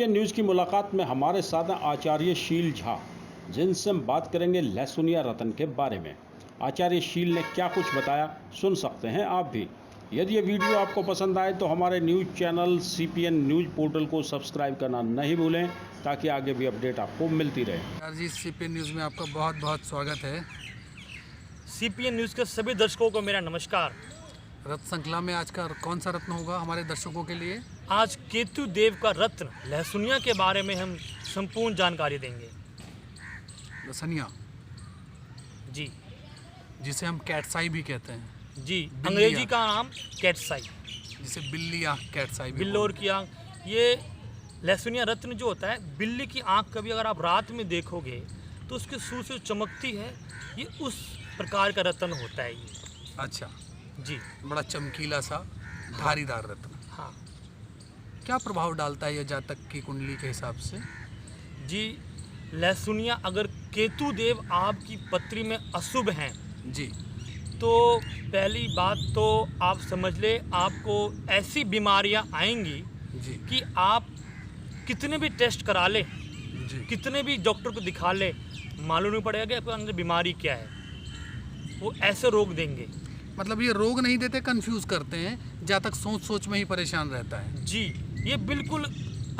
CPN news की मुलाकात में हमारे साथ हैं आचार्य शील झा, जिनसे हम बात करेंगे लहसुनिया रत्न के बारे में। आचार्य शील ने क्या कुछ बताया, सुन सकते हैं आप भी। यदि ये वीडियो आपको पसंद आए तो हमारे news channel CPN news portal को सब्सक्राइब करना नहीं भूलें, ताकि आगे भी अपडेट आपको मिलती रहे। जी, सीपीएन न्यूज़ में आपका बहुत बहुत स्वागत है। सीपीएन न्यूज़ के सभी दर्शकों को मेरा नमस्कार। रत्न श्रृंखला में आज का कौन सा रत्न होगा हमारे दर्शकों के लिए? आज केतु देव का रत्न लहसुनिया के बारे में हम संपूर्ण जानकारी देंगे। लहसुनिया जी जिसे हम कैटसाई भी कहते हैं। जी, अंग्रेजी का नाम कैटसाई, जिसे बिल्ली आँख कैटसाई भी बिल्लोर की आँख। ये लहसुनिया रत्न जो होता है, बिल्ली की आँख कभी अगर आप रात में देखोगे तो उसकी सूर से चमकती है, ये उस प्रकार का रत्न होता है ये। अच्छा जी, बड़ा चमकीला सा धारीदार रत्न। हाँ क्या प्रभाव डालता है यह जातक की कुंडली के हिसाब से? जी, लहसुनिया अगर केतु देव आपकी पत्री में अशुभ हैं जी तो पहली बात तो आप समझ ले, आपको ऐसी बीमारियां आएंगी जी कि आप कितने भी टेस्ट करा ले, जी कितने भी डॉक्टर को दिखा ले, मालूम नहीं पड़ेगा कि आपके अंदर बीमारी क्या है। वो ऐसे रोग देंगे। मतलब ये रोग नहीं देते, कंफ्यूज करते हैं, जातक सोच सोच में ही परेशान रहता है। जी, ये बिल्कुल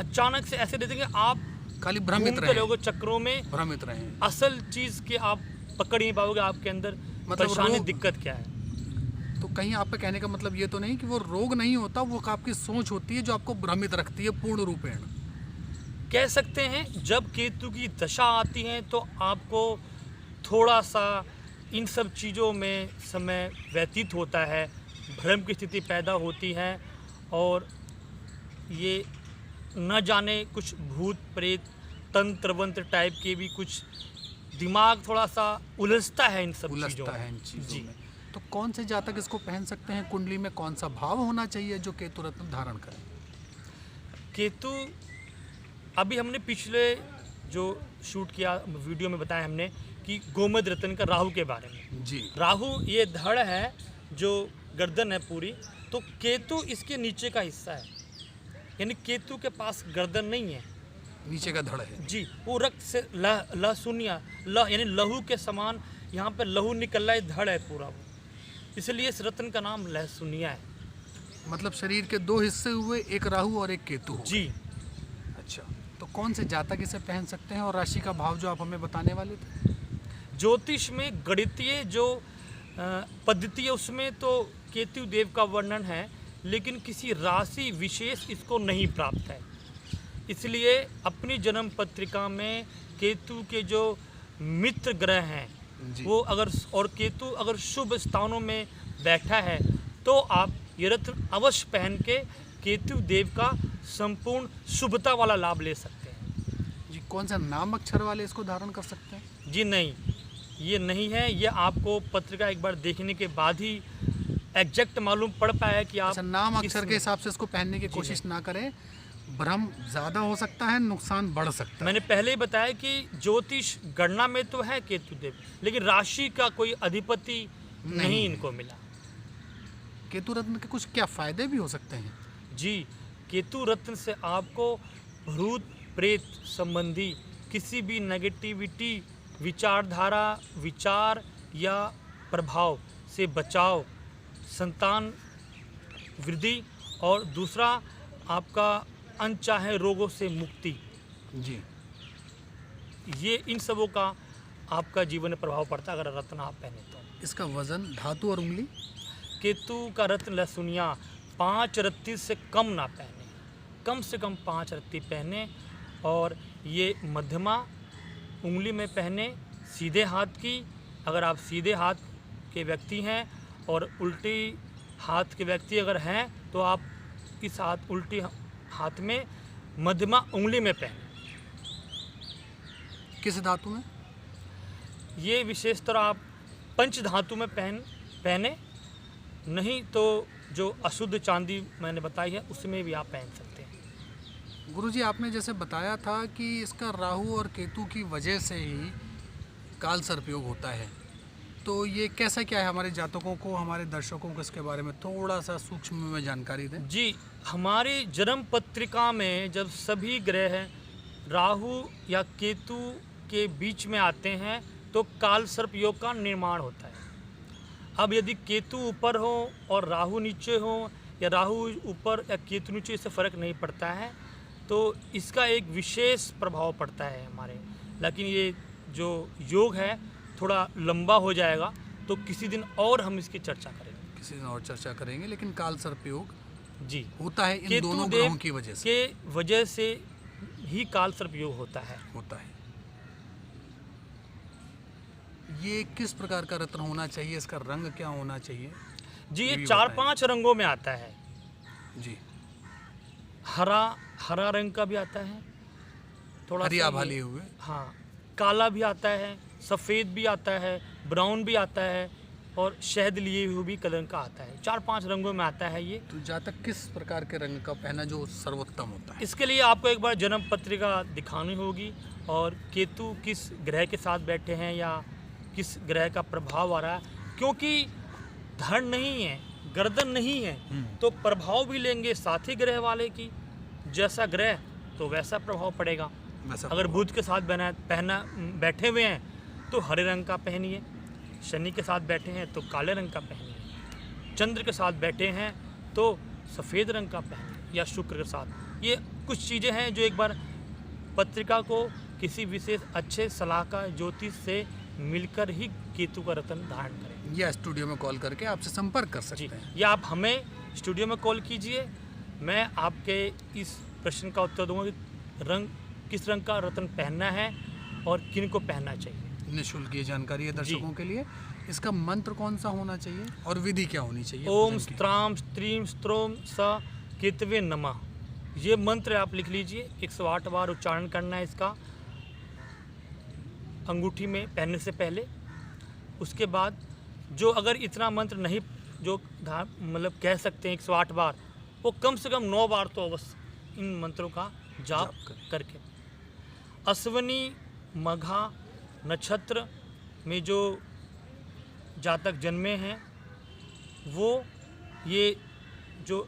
अचानक से ऐसे दे देंगे, आप खाली भ्रमित घूमते रहे, रहोगे चक्रों में, भ्रमित रहे। असल चीज़ के आप पकड़ नहीं पाओगे, आपके अंदर मतलब परेशानी रोग- दिक्कत क्या है। तो कहीं आपका कहने का मतलब ये तो नहीं कि वो रोग नहीं होता, वो आपकी सोच होती है जो आपको भ्रमित रखती है पूर्ण रूपेण? कह सकते हैं जब केतु की दशा आती है तो आपको थोड़ा सा इन सब चीज़ों में समय व्यतीत होता है, भ्रम की स्थिति पैदा होती है, और ये न जाने कुछ भूत प्रेत तंत्र वंत्र टाइप के भी कुछ दिमाग थोड़ा सा उलझता है इन सब चीज़ों उलझता है इन में। चीज़ों जी, में। तो कौन से जातक इसको पहन सकते हैं? कुंडली में कौन सा भाव होना चाहिए जो केतु रत्न धारण करे? केतु अभी हमने पिछले जो शूट किया वीडियो में बताया हमने कि गोमद रत्न का राहु के बारे में। जी राहु ये धड़ है जो गर्दन है पूरी, तो केतु इसके नीचे का हिस्सा है, यानी केतु के पास गर्दन नहीं है। नीचे का धड़ है। जी, वो रक्त से लहसुनिया यानी लहू के समान यहाँ पे लहू निकल रहा है, धड़ है पूरा वो, इसलिए इस रत्न का नाम लहसुनिया है। मतलब शरीर के दो हिस्से हुए, एक राहु और एक केतु हुए। जी, अच्छा, तो कौन से जातक इसे पहन सकते हैं और राशि का भाव जो आप हमें बताने वाले थे? ज्योतिष में गणितीय जो पद्धति है उसमें तो केतु देव का वर्णन है, लेकिन किसी राशि विशेष इसको नहीं प्राप्त है। इसलिए अपनी जन्म पत्रिका में केतु के जो मित्र ग्रह हैं जी। वो अगर, और केतु अगर शुभ स्थानों में बैठा है तो आप ये रत्न अवश्य पहन के केतु देव का संपूर्ण शुभता वाला लाभ ले सकते हैं। जी, कौन सा नाम अक्षर वाले इसको धारण कर सकते हैं? जी नहीं, ये नहीं है, ये आपको पत्रिका एक बार देखने के बाद ही एग्जैक्ट मालूम पड़ पाया कि आप अच्छा, नाम अक्षर किसमें- के हिसाब से इसको पहनने की कोशिश ना करें, भ्रम ज़्यादा हो सकता है, नुकसान बढ़ सकता है। मैंने पहले ही बताया कि ज्योतिष गणना में तो है केतु देव, लेकिन राशि का कोई अधिपति नहीं इनको मिला। केतु रत्न के कुछ क्या फायदे भी हो सकते हैं? जी, केतु रत्न से आपको भूत प्रेत संबंधी किसी भी नेगेटिविटी, विचारधारा, विचार या प्रभाव से बचाव, संतान वृद्धि, और दूसरा आपका अनचाहे रोगों से मुक्ति, जी ये इन सबों का आपका जीवन में प्रभाव पड़ता है अगर रत्न आप पहने तो। इसका वजन, धातु और उंगली? केतु का रत्न लहसुनिया 5 रत्ती से कम ना पहने, कम से कम 5 रत्ती पहने, और ये मध्यमा उंगली में पहने, सीधे हाथ की। अगर आप सीधे हाथ के व्यक्ति हैं और उल्टी हाथ के व्यक्ति अगर हैं तो आप इस उल्टी हाथ में मध्यमा उंगली में पहने। किस धातु में? ये विशेषतर आप पंच धातु में पहने, नहीं तो जो अशुद्ध चांदी मैंने बताई है उसमें भी आप पहन सकते हैं। गुरुजी, आपने जैसे बताया था कि इसका राहु और केतु की वजह से ही काल सर्पयोग होता है, तो ये कैसा क्या है, हमारे जातकों को, हमारे दर्शकों को इसके बारे में थोड़ा सा सूक्ष्म में जानकारी दें। जी, हमारी जन्म पत्रिका में जब सभी ग्रह राहु या केतु के बीच में आते हैं तो काल सर्प योग का निर्माण होता है। अब यदि केतु ऊपर हो और राहु नीचे हो, या राहु ऊपर या केतु नीचे, इससे फ़र्क नहीं पड़ता है, तो इसका एक विशेष प्रभाव पड़ता है हमारे। लेकिन ये जो योग है थोड़ा लंबा हो जाएगा, तो किसी दिन और हम इसकी चर्चा करेंगे। किसी दिन और चर्चा करेंगे, लेकिन काल सर्प योग जी होता है इन केतु दोनों देव ग्रहों की वजह से। के वजह से ही काल सर्प योग होता है। ये किस प्रकार का रत्न होना चाहिए, इसका रंग क्या होना चाहिए? जी, ये भी 4-5 रंगों में आता है। जी, हरा रंग का भी आता है, थोड़ा हरिया सा भाले हुए। हाँ, काला भी आता है, सफ़ेद भी आता है, ब्राउन भी आता है, और शहद लिए हुए भी कलर का आता है। 4-5 रंगों में आता है ये। तो जातक किस प्रकार के रंग का पहना जो सर्वोत्तम होता है? इसके लिए आपको एक बार जन्म पत्रिका दिखानी होगी, और केतु किस ग्रह के साथ बैठे हैं या किस ग्रह का प्रभाव आ रहा है। क्योंकि धन नहीं है, गर्दन नहीं है, तो प्रभाव भी लेंगे साथी ग्रह वाले की। जैसा ग्रह तो वैसा प्रभाव पड़ेगा। अगर बुध के साथ बैठे हुए हैं तो हरे रंग का पहनिए, शनि के साथ बैठे हैं तो काले रंग का पहनिए, चंद्र के साथ बैठे हैं तो सफ़ेद रंग का पहनिए, या शुक्र के साथ। ये कुछ चीज़ें हैं जो एक बार पत्रिका को किसी विशेष अच्छे सलाहकार ज्योतिष से मिलकर ही केतु का रत्न धारण करें। या स्टूडियो में कॉल करके आपसे संपर्क कर जी, सकते हैं। या आप हमें स्टूडियो में कॉल कीजिए, मैं आपके इस प्रश्न का उत्तर दूंगा कि किस रंग का रत्न पहनना है और किन को पहनना चाहिए। निःशुल्क ये जानकारी है दर्शकों के लिए। इसका मंत्र कौन सा होना चाहिए और विधि क्या होनी चाहिए? ओम पूजन की? स्त्राम स्त्रीम स्त्रोम स केतवे नमः, ये मंत्र आप लिख लीजिए। 108 बार उच्चारण करना है इसका अंगूठी में पहनने से पहले। उसके बाद जो अगर इतना मंत्र नहीं जो मतलब कह सकते हैं 108 बार, वो कम से कम 9 बार तो अवश्य इन मंत्रों का जाप करके। अश्विनी मघा नक्षत्र में जो जातक जन्मे हैं वो ये जो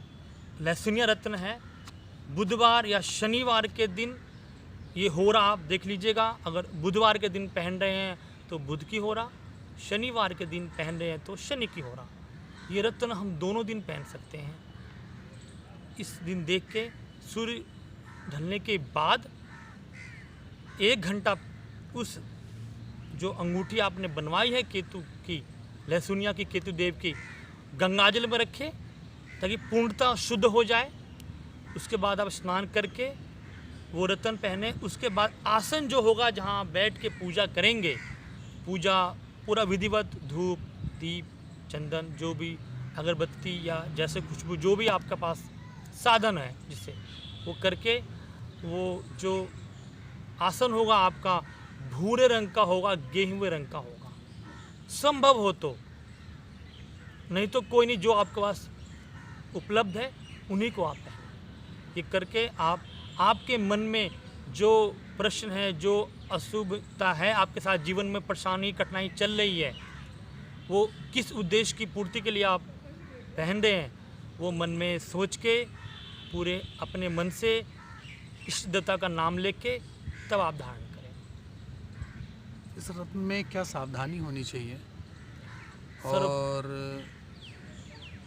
लहसुनिया रत्न है बुधवार या शनिवार के दिन ये होरा आप देख लीजिएगा। अगर बुधवार के दिन पहन रहे हैं तो बुध की होरा, शनिवार के दिन पहन रहे हैं तो शनि की होरा। ये रत्न हम दोनों दिन पहन सकते हैं। इस दिन देख के सूर्य ढलने के बाद 1 घंटा उस जो अंगूठी आपने बनवाई है केतु की, लहसुनिया की, केतु देव की, गंगाजल में रखें ताकि पूर्णतः शुद्ध हो जाए। उसके बाद आप स्नान करके वो रत्न पहने। उसके बाद आसन जो होगा जहाँ बैठ के पूजा करेंगे, पूजा पूरा विधिवत धूप दीप चंदन जो भी अगरबत्ती या जैसे खुशबू जो भी आपका पास साधन है जिससे वो करके, वो जो आसन होगा आपका भूरे रंग का होगा, गेहुए रंग का होगा, संभव हो तो, नहीं तो कोई नहीं, जो आपके पास उपलब्ध है उन्हीं को आप पहने। ये करके आप आपके मन में जो प्रश्न है, जो अशुभता है आपके साथ जीवन में, परेशानी कठिनाई चल रही है, वो किस उद्देश्य की पूर्ति के लिए आप पहन रहे हैं, वो मन में सोच के पूरे अपने मन से इष्ट देवता का नाम लेके तब आप धारण करें। इस रत्न में क्या सावधानी होनी चाहिए और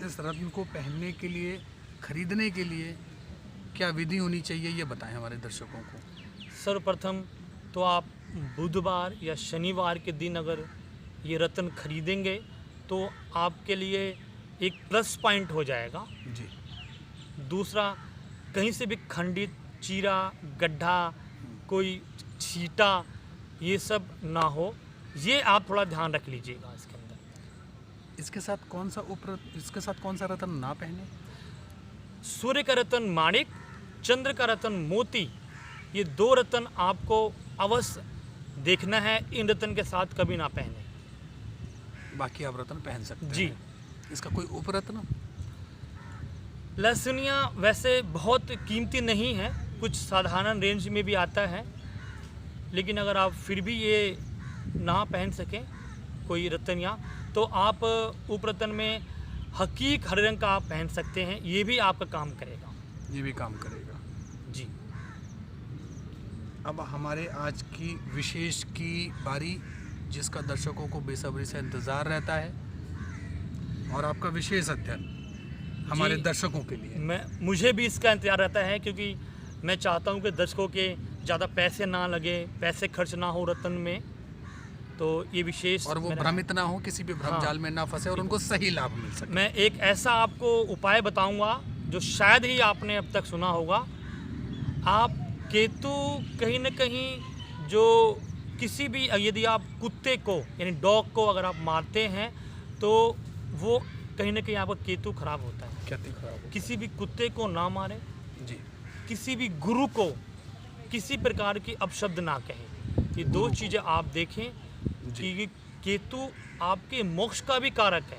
इस रत्न को पहनने के लिए, खरीदने के लिए क्या विधि होनी चाहिए, ये बताएं हमारे दर्शकों को। सर्वप्रथम तो आप बुधवार या शनिवार के दिन अगर ये रत्न खरीदेंगे तो आपके लिए एक प्लस पॉइंट हो जाएगा जी। दूसरा, कहीं से भी खंडित, चीरा, गड्ढा, कोई छीटा ये सब ना हो, ये आप थोड़ा ध्यान रख लीजिएगा इसके अंदर। इसके साथ कौन सा रत्न ना पहने? सूर्य का रत्न माणिक, चंद्र का रत्न मोती, ये 2 रत्न आपको अवश्य देखना है। इन रत्न के साथ कभी ना पहने। बाकी आप रत्न पहन सकते हैं जी। इसका कोई उपरत्न? लहसुनिया वैसे बहुत कीमती नहीं है, कुछ साधारण रेंज में भी आता है, लेकिन अगर आप फिर भी ये ना पहन सकें कोई रत्न या, तो आप उपरत्न में हकीक हरे रंग का आप पहन सकते हैं, ये भी आपका काम करेगा। ये भी काम करेगा जी। अब हमारे आज की विशेष की बारी, जिसका दर्शकों को बेसब्री से इंतज़ार रहता है, और आपका विशेष अध्ययन हमारे जी, दर्शकों के लिए। मुझे भी इसका इंतजार रहता है, क्योंकि मैं चाहता हूँ कि दर्शकों के ज़्यादा पैसे ना लगे, पैसे खर्च ना हो रत्न में, तो ये विशेष और वो भ्रमित ना हो, किसी भी भ्रमजाल में ना फंसे और उनको सही लाभ मिल सके। मैं एक ऐसा आपको उपाय बताऊंगा जो शायद ही आपने अब तक सुना होगा। आप केतु कहीं न कहीं जो किसी भी, यदि आप कुत्ते को यानी डॉग को अगर आप मारते हैं तो वो कहीं न कहीं आपका केतु खराब होता है। क्या खराब हो? किसी भी कुत्ते को ना मारें, जी। किसी भी गुरु को किसी प्रकार की अपशब्द ना कहें। ये दो चीज़ें आप देखें कि ये केतु आपके मोक्ष का भी कारक है।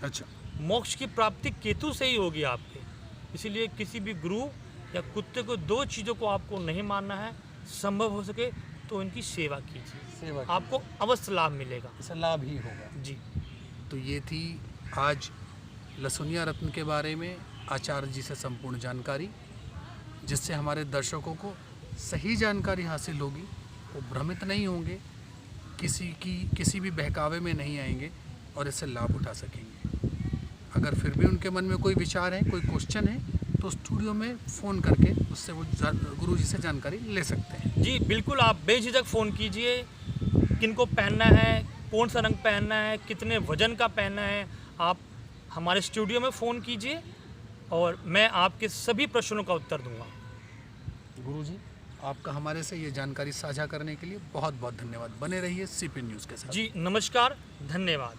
अच्छा। मोक्ष की प्राप्ति केतु से ही होगी आपके, इसीलिए किसी भी गुरु या कुत्ते को, दो चीज़ों को आपको नहीं मानना है। संभव हो सके तो इनकी सेवा कीजिए, आपको अवश्य लाभ मिलेगा। इससे लाभ ही होगा। जी। तो ये थी आज लहसुनिया रत्न के बारे में आचार्य जी से संपूर्ण जानकारी, जिससे हमारे दर्शकों को सही जानकारी हासिल होगी, वो भ्रमित नहीं होंगे, किसी भी बहकावे में नहीं आएंगे और इससे लाभ उठा सकेंगे। अगर फिर भी उनके मन में कोई विचार है, कोई क्वेश्चन है, तो स्टूडियो में फ़ोन करके उससे वो गुरु जी से जानकारी ले सकते हैं। जी बिल्कुल, आप बेझिझक फ़ोन कीजिए। किनको पहनना है, कौन सा रंग पहनना है, कितने वजन का पहनना है, आप हमारे स्टूडियो में फ़ोन कीजिए और मैं आपके सभी प्रश्नों का उत्तर दूंगा। गुरुजी, आपका हमारे से ये जानकारी साझा करने के लिए बहुत बहुत धन्यवाद। बने रहिए सीपी न्यूज़ के साथ। जी नमस्कार, धन्यवाद।